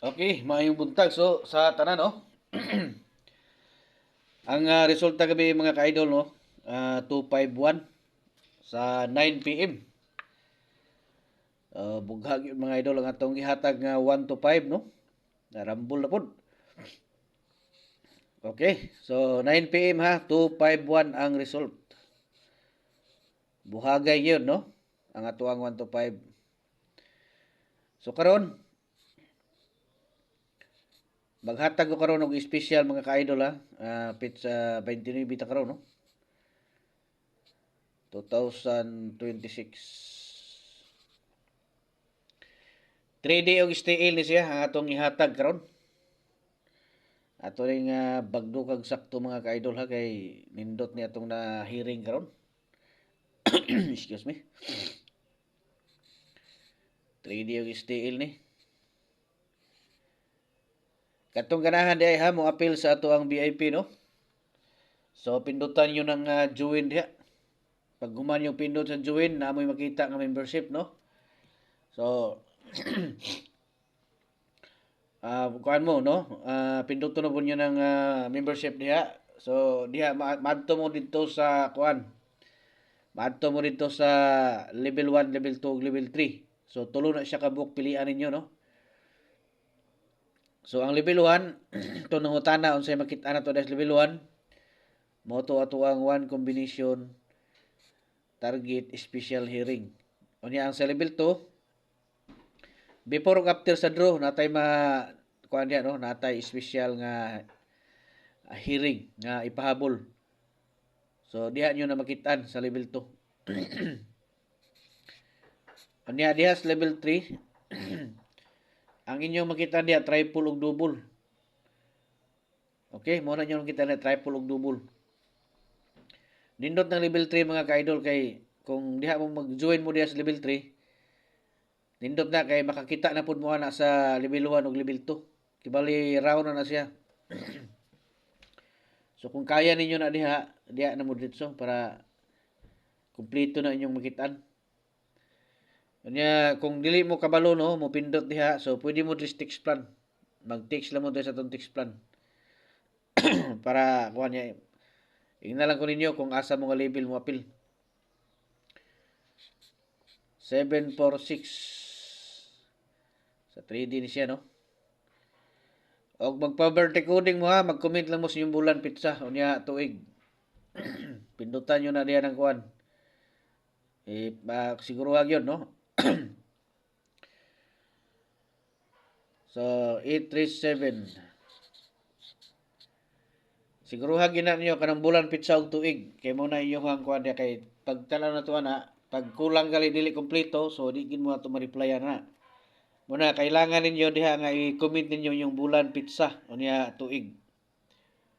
Okay, maayong buntag. So, sa tanan, no? Ang resulta gabi mga ka-idol, no? 251 sa 9 p.m. Bughag yun mga idol ang atong gihatag nga 1 to 5, no? Narambol na pod. Okay, so 9 p.m. ha, 251 ang result. Buhagay yun, no? Ang atuang 1 to 5. So karon, maghatag ko karon og special mga ka-idol ha. Pizza 29 ta karon, no? 2026. 3D og steel ni siya ang atong ihatag karon. Ato ring bagdo kag sakto mga ka-idol ha kay nindot ni atong na hearing karon. Excuse me. 3D og steel ni. Katong ganahan di ay ha mo appeal sa ato ang VIP, no? So pindutan niyo ng join diha. Pag human yung pindot sa join, namoy makita nga membership, no? So kuan mo, no? Pinduton na po nyo ng membership diha. So diha maadto mo dito sa kuan. Maadto mo dito sa level 1, level 2, level 3. So tulo na siya ka book pilian ninyo, no? So ang level 1 to nangutana unsay makita na to des level 1. Mo to ato ang one combination target special hearing. Unya ang sa level 2 before ug after sa draw natay kuan diha, no? Natay special nga hearing nga ipahabol. So diha nyo na makitaan sa level 2. Unya diha sa level 3 ang inyong makita diha triple ug double. Okay, mo na nyo makita na triple ug double. Nindot ng level 3 mga ka-idol kay kung diha mo mag-join mo diha sa level 3, nindot na kay makakita na pud mo ana sa level 1 ug level 2. Kibali round na siya. So kung kaya ninyo na diha na mo ditso para kumpleto na inyong makitaan. Kanya kung dili mo kabalo, no, mo pindot diha, so pwede mo dis text plan. Mag-text lang mo sa atong text plan. Para kuha niya. Ingna lang ko ninyo kung asa mo nga level mo apil. 746 sa 3D ni siya, no? Og magpa-birthday coding mo ha, mag-comment lang mo sa inyong bulan pizza unya tuig. Pindutan nyo na diyan ang kuan. Siguro wag yun, no? So 837. Siguro hagin na niyo kanang bulan pizza og tuig kay mo na inyong ang kuan dia kay pagtanaw na to ana, pag kulang gali dili kompleto so di gid mo ato ma-replyan na. Muna kailangan ninyo diha nga i-comment ninyo yung bulan pizza unya tuig.